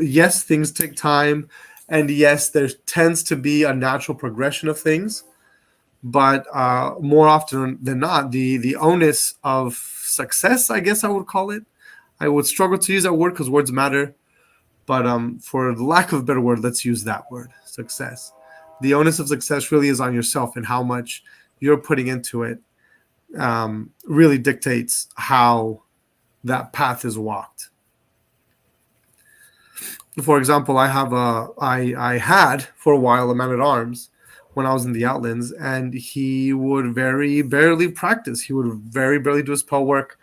yes, things take time, and yes, there tends to be a natural progression of things, but more often than not, the onus of success, I guess I would call it. I would struggle to use that word because words matter, but for the lack of a better word, let's use that word, success. The onus of success really is on yourself, and how much you're putting into it really dictates how that path is walked. For example, I had for a while a man-at-arms when I was in the Outlands, and he would very barely practice. He would very barely do his spell work.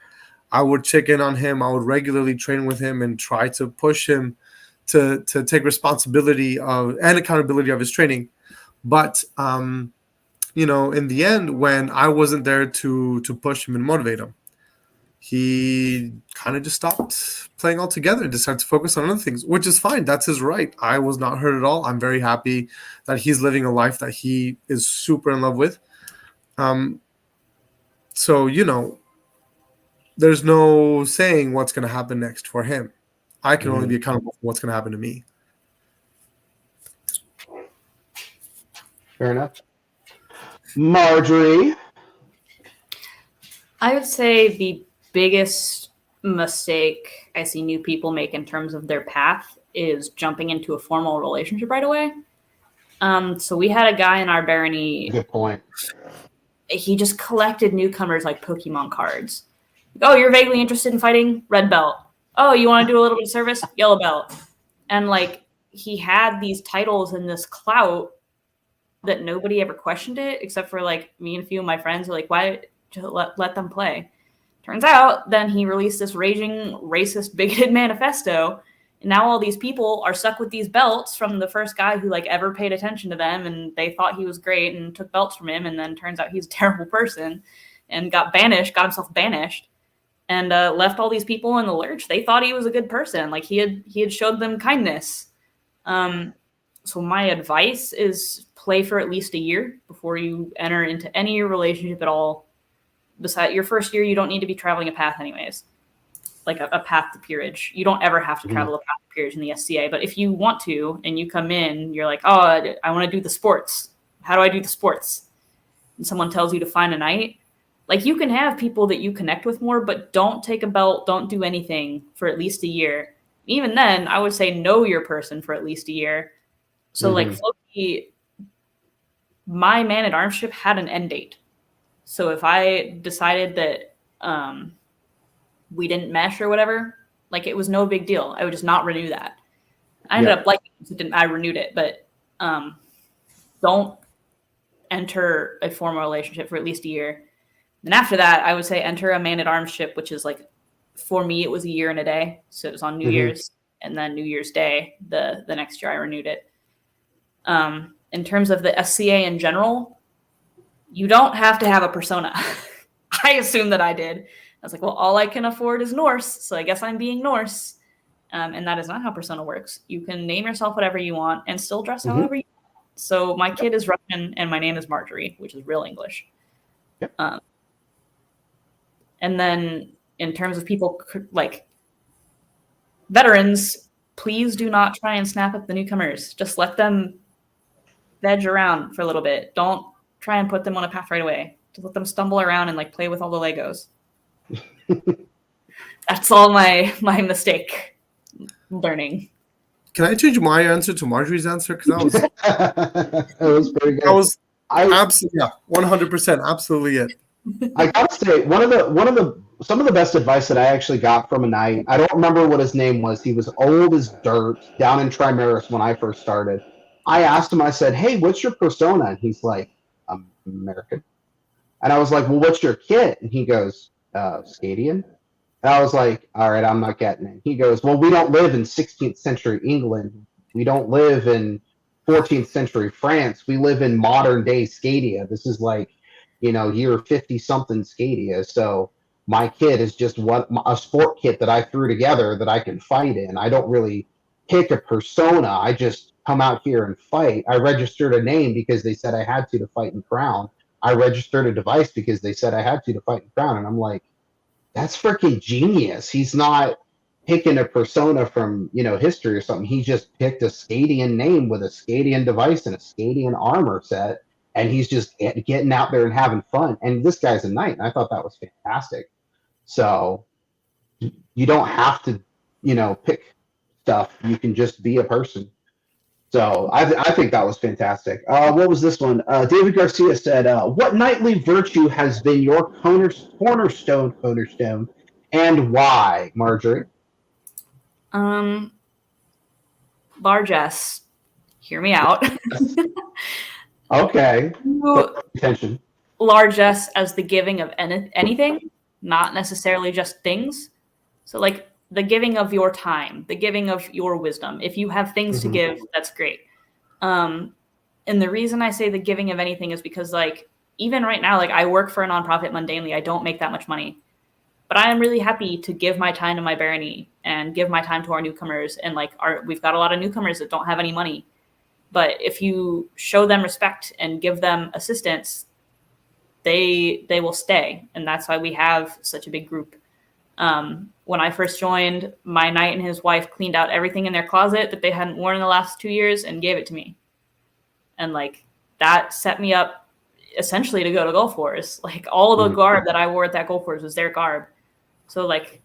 I would check in on him. I would regularly train with him and try to push him to take responsibility of and accountability of his training. But in the end, when I wasn't there to push him and motivate him, he kind of just stopped playing altogether and decided to focus on other things, which is fine. That's his right. I was not hurt at all. I'm very happy that he's living a life that he is super in love with. So, there's no saying what's going to happen next for him. I can only be accountable for what's going to happen to me. Fair enough. Marjery? I would say the biggest mistake I see new people make in terms of their path is jumping into a formal relationship right away. So we had a guy in our barony. Good point. He just collected newcomers like Pokemon cards. Oh, you're vaguely interested in fighting? Red belt. Oh, you want to do a little bit of service? Yellow belt. And he had these titles and this clout that nobody ever questioned it, except for me and a few of my friends were like, why let them play? Turns out then he released this raging, racist, bigoted manifesto, and now all these people are stuck with these belts from the first guy who ever paid attention to them, and they thought he was great and took belts from him, and then turns out he's a terrible person and got himself banished, and left all these people in the lurch. They thought he was a good person. He had showed them kindness. So my advice is play for at least a year before you enter into any relationship at all. Besides your first year, you don't need to be traveling a path anyways, a path to peerage. You don't ever have to travel a path to peerage in the SCA. But if you want to, and you come in, you're like, oh, I want to do the sports. How do I do the sports? And someone tells you to find a knight. You can have people that you connect with more, but don't take a belt. Don't do anything for at least a year. Even then, I would say know your person for at least a year. So Floki, my man-at-armship had an end date. So if I decided that we didn't mesh or whatever, it was no big deal. I would just not renew that. I ended up liking it, so I renewed it. But don't enter a formal relationship for at least a year. Then after that, I would say enter a man-at-armship, which is for me, it was a year and a day. So it was on New Year's, and then New Year's Day, the next year I renewed it. In terms of the SCA in general, you don't have to have a persona. I assumed that I did. I was like, well, all I can afford is Norse, so I guess I'm being Norse. And that is not how persona works. You can name yourself whatever you want and still dress however you want. So my kid is Russian, and my name is Marjery, which is real English. Yep. And then in terms of people veterans, please do not try and snap up the newcomers. Just let them veg around for a little bit. Don't try and put them on a path right away. Just let them stumble around and play with all the Legos. That's all my mistake learning. Can I change my answer to Marjorie's answer? Because that was pretty good. That was absolutely 100% absolutely it. I gotta say, some of the best advice that I actually got from a knight. I don't remember what his name was. He was old as dirt down in Trimaris when I first started. I asked him. I said, "Hey, what's your persona?" And he's like, "I'm American." And I was like, well, what's your kit? And he goes, Scadian. And I was like, all right, I'm not getting it. He goes, well, we don't live in 16th century England. We don't live in 14th century France. We live in modern day Scadia. This is like, year 50 something Scadia. So my kit is just a sport kit that I threw together that I can fight in. I don't really pick a persona. I just come out here and fight. I registered a name because they said I had to fight in Crown. I registered a device because they said I had to fight in Crown. And I'm like, that's freaking genius. He's not picking a persona from, history or something. He just picked a Scadian name with a Scadian device and a Scadian armor set. And he's just getting out there and having fun. And this guy's a knight. And I thought that was fantastic. So you don't have to, pick stuff. You can just be a person. So I think that was fantastic. What was this one? David Garcia said, what knightly virtue has been your cornerstone, and why, Marjorie? Largesse. Hear me out. Okay. Attention. Largesse as the giving of anything, not necessarily just things. So like the giving of your time, the giving of your wisdom. If you have things to give, that's great. And the reason I say the giving of anything is because like, even right now, like I work for a nonprofit mundanely. I don't make that much money, but I am really happy to give my time to my barony and give my time to our newcomers. And like we've got a lot of newcomers that don't have any money, but if you show them respect and give them assistance, they will stay. And that's why we have such a big group. When I first joined, my knight and his wife cleaned out everything in their closet that they hadn't worn in the last 2 years and gave it to me. And like that set me up essentially to go to Gulf Wars. Like all of the garb that I wore at that Gulf Wars was their garb. So like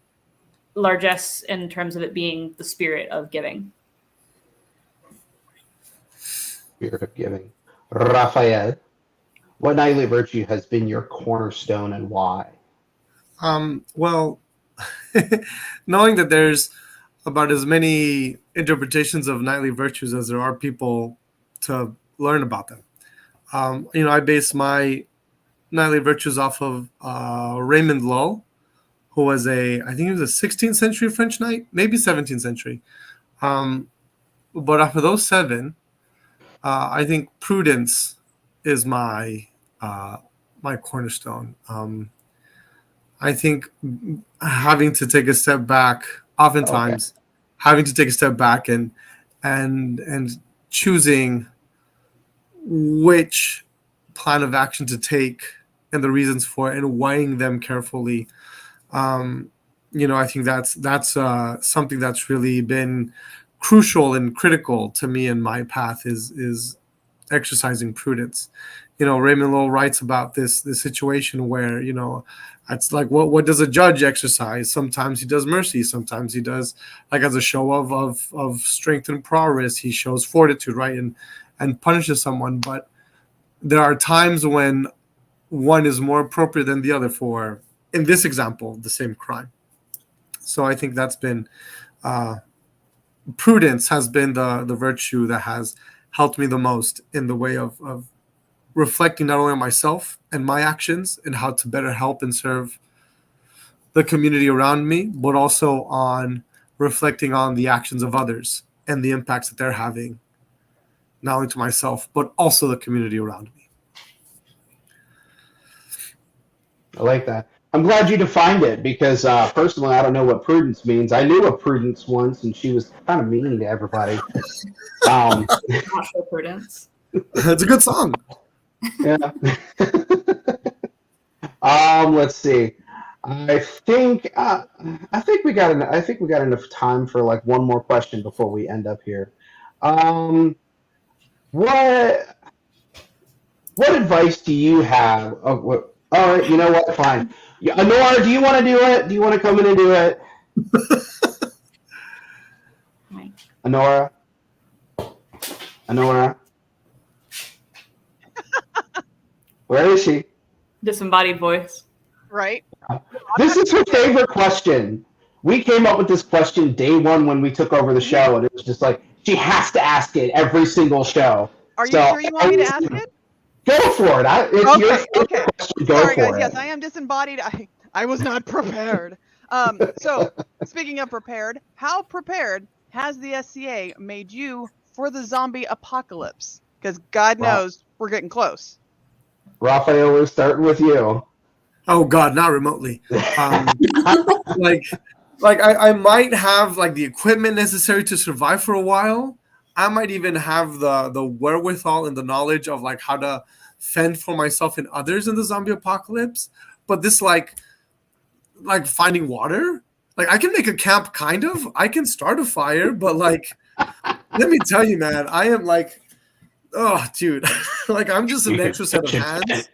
largesse in terms of it being the spirit of giving. Spirit of giving. Rafael, what knightly virtue has been your cornerstone and why? Well, knowing that there's about as many interpretations of knightly virtues as there are people to learn about them. I base my knightly virtues off of Raymond Lull, who was I think he was a 16th century French knight, maybe 17th century. But after those seven, I think prudence is my cornerstone. I think having to take a step back, oftentimes having to take a step back and choosing which plan of action to take and the reasons for it and weighing them carefully. I think that's something that's really been crucial and critical to me in my path is exercising prudence. Raymond Lull writes about this situation where, it's like, what does a judge exercise? Sometimes he does mercy. Sometimes he does, like, as a show of strength and prowess, he shows fortitude, right? And punishes someone. But there are times when one is more appropriate than the other for, in this example, the same crime. So I think that's been, prudence has been the virtue that has helped me the most in the way of reflecting not only on myself and my actions and how to better help and serve the community around me, but also on reflecting on the actions of others and the impacts that they're having, not only to myself, but also the community around me. I like that. I'm glad you defined it because personally, I don't know what prudence means. I knew a Prudence once, and she was kind of mean to everybody. Not sure Prudence. It's a good song. Yeah. Let's see. I think we got enough time for like one more question before we end up here. What advice do you have? All right, you know what? Fine. Nora, do you want to do it? Do you want to come in and do it? Nora. Where is she? Disembodied voice. Right. This is her favorite question. We came up with this question day one when we took over the show, and it was just like, she has to ask it every single show. Are you sure you want me to ask it? Go for it. It's your Okay. question. Go Sorry, for guys. it. Yes, I am disembodied. I was not prepared. So, speaking of prepared, how prepared has the SCA made you for the zombie apocalypse? Because God knows we're getting close. Rafael, we're starting with you. Oh God, not remotely. I might have like the equipment necessary to survive for a while. I might even have the wherewithal and the knowledge of like how to fend for myself and others in the zombie apocalypse. But this like finding water, like I can make a camp kind of. I can start a fire, but like let me tell you, man, I am like, oh dude, like I'm just an extra set of hands.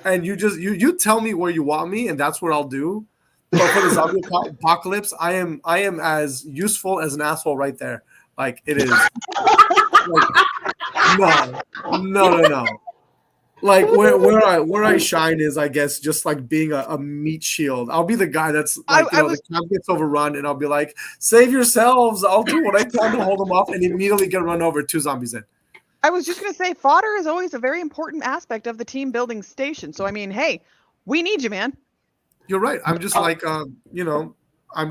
And you tell me where you want me, and that's what I'll do. But for the zombie apocalypse, I am as useful as an asshole right there. Like it is. Like, no. Like where I shine is, I guess, just like being a meat shield. I'll be the guy that's like, the camp gets overrun, and I'll be like, save yourselves. I'll do what I can to hold them off, and immediately get run over. 2 zombies in. I was just going to say, fodder is always a very important aspect of the team building station. So, I mean, hey, we need you, man. You're right. I'm just like, I'm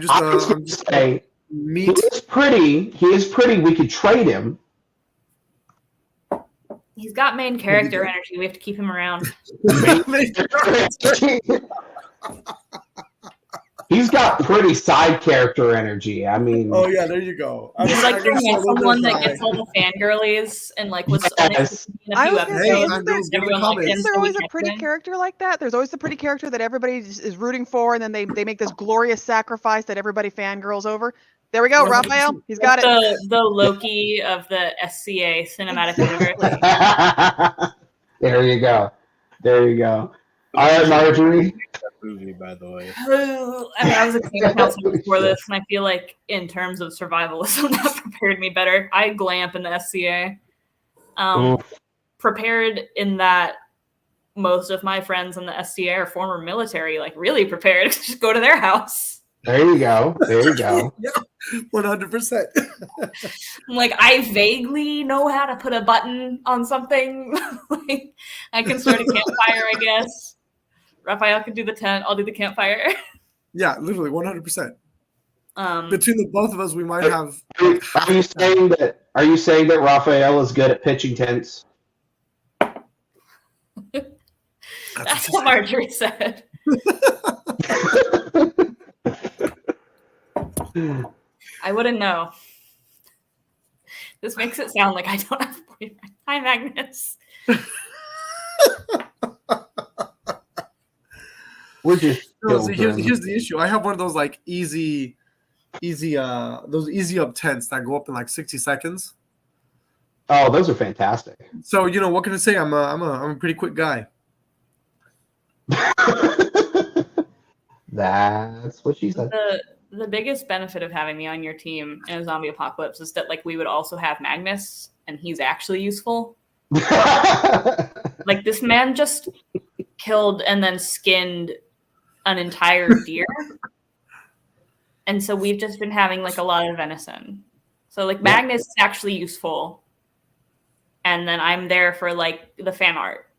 just say, meat. He is pretty. We could trade him. He's got main character energy. We have to keep him around. He's got pretty side character energy. I mean, oh yeah, there you go. He's like someone that gets all the fangirlies and like was in a few episodes. Isn't there always a pretty character like that? There's always a pretty character that everybody is rooting for, and then they make this glorious sacrifice that everybody fangirls over. There we go, Rafael. He's got it. The Loki of the SCA cinematic universe. There you go. All right, Marjery. Movie, by the way. I mean, I was a camp counselor before this, and I feel like in terms of survivalism, that prepared me better. I glamp in the SCA. Prepared in that most of my friends in the SCA are former military, like really prepared to just go to their house. There you go. Yeah, 100%. Like, I vaguely know how to put a button on something. Like, I can start a campfire, I guess. Rafael can do the tent. I'll do the campfire. Yeah, literally 100%. Between the both of us, we might have. Are you saying that Rafael is good at pitching tents? That's what Marjery said. I wouldn't know. This makes it sound like I don't have a boyfriend. Hi, Magnus. We're just here's the issue. I have one of those like easy up tents that go up in like 60 seconds. Oh, those are fantastic. So what can I say? I'm a pretty quick guy. That's what she said. The biggest benefit of having me on your team in a zombie apocalypse is that like we would also have Magnus, and he's actually useful. Like this man just killed and then skinned an entire deer. And so we've just been having like a lot of venison. So like Magnus is actually useful. And then I'm there for like the fan art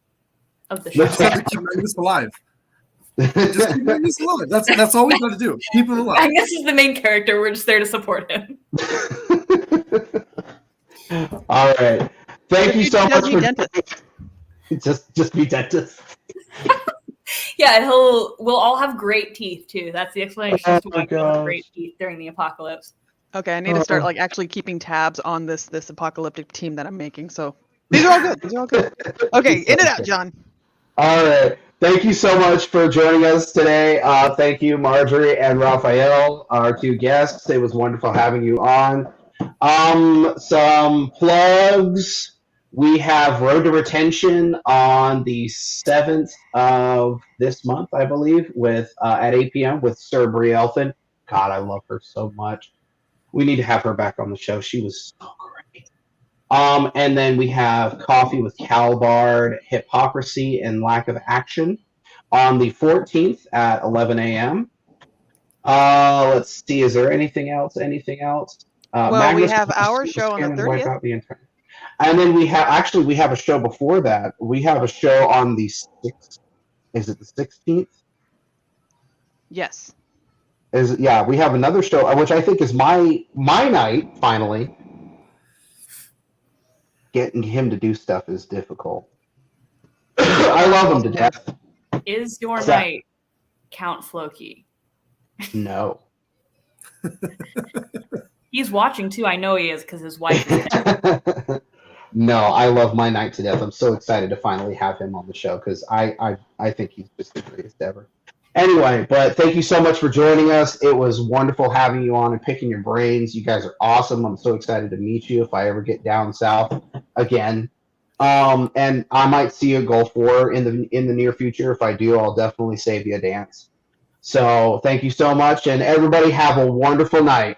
of the show. Let's have to keep Magnus alive. Just keep Magnus alive. That's all we got to do. Keep him alive. Magnus is the main character. We're just there to support him. All right. Thank you so much for dentist. Just be dentist. Yeah, we'll all have great teeth too. That's the explanation as to why we'll have great teeth during the apocalypse. Okay, I need to start like actually keeping tabs on this apocalyptic team that I'm making. So these are all good. Okay, in and out, John. All right. Thank you so much for joining us today. Thank you, Marjery and Rafael, our 2 guests. It was wonderful having you on. Some plugs. We have Road to Retention on the 7th of this month, I believe, with at 8 p.m. with Sir Brie Elfin. God, I love her so much. We need to have her back on the show. She was so great. And then we have Coffee with Calbard, Hypocrisy and Lack of Action on the 14th at 11 a.m. Let's see. Is there anything else? Well, Magnus, we have our show on the 30th. And then we have a show before that. We have a show on the 6th. Is it the 16th? Yes. We have another show, which I think is my night. Finally, getting him to do stuff is difficult. I love him to death. Is your night Count Floki? No. He's watching too. I know he is because his wife is there. No, I love my night to death. I'm so excited to finally have him on the show because I think he's just the greatest ever. Anyway, but thank you so much for joining us. It was wonderful having you on and picking your brains. You guys are awesome. I'm so excited to meet you if I ever get down south again. And I might see you at Gulf War in the near future. If I do, I'll definitely save you a dance. So thank you so much, and everybody have a wonderful night.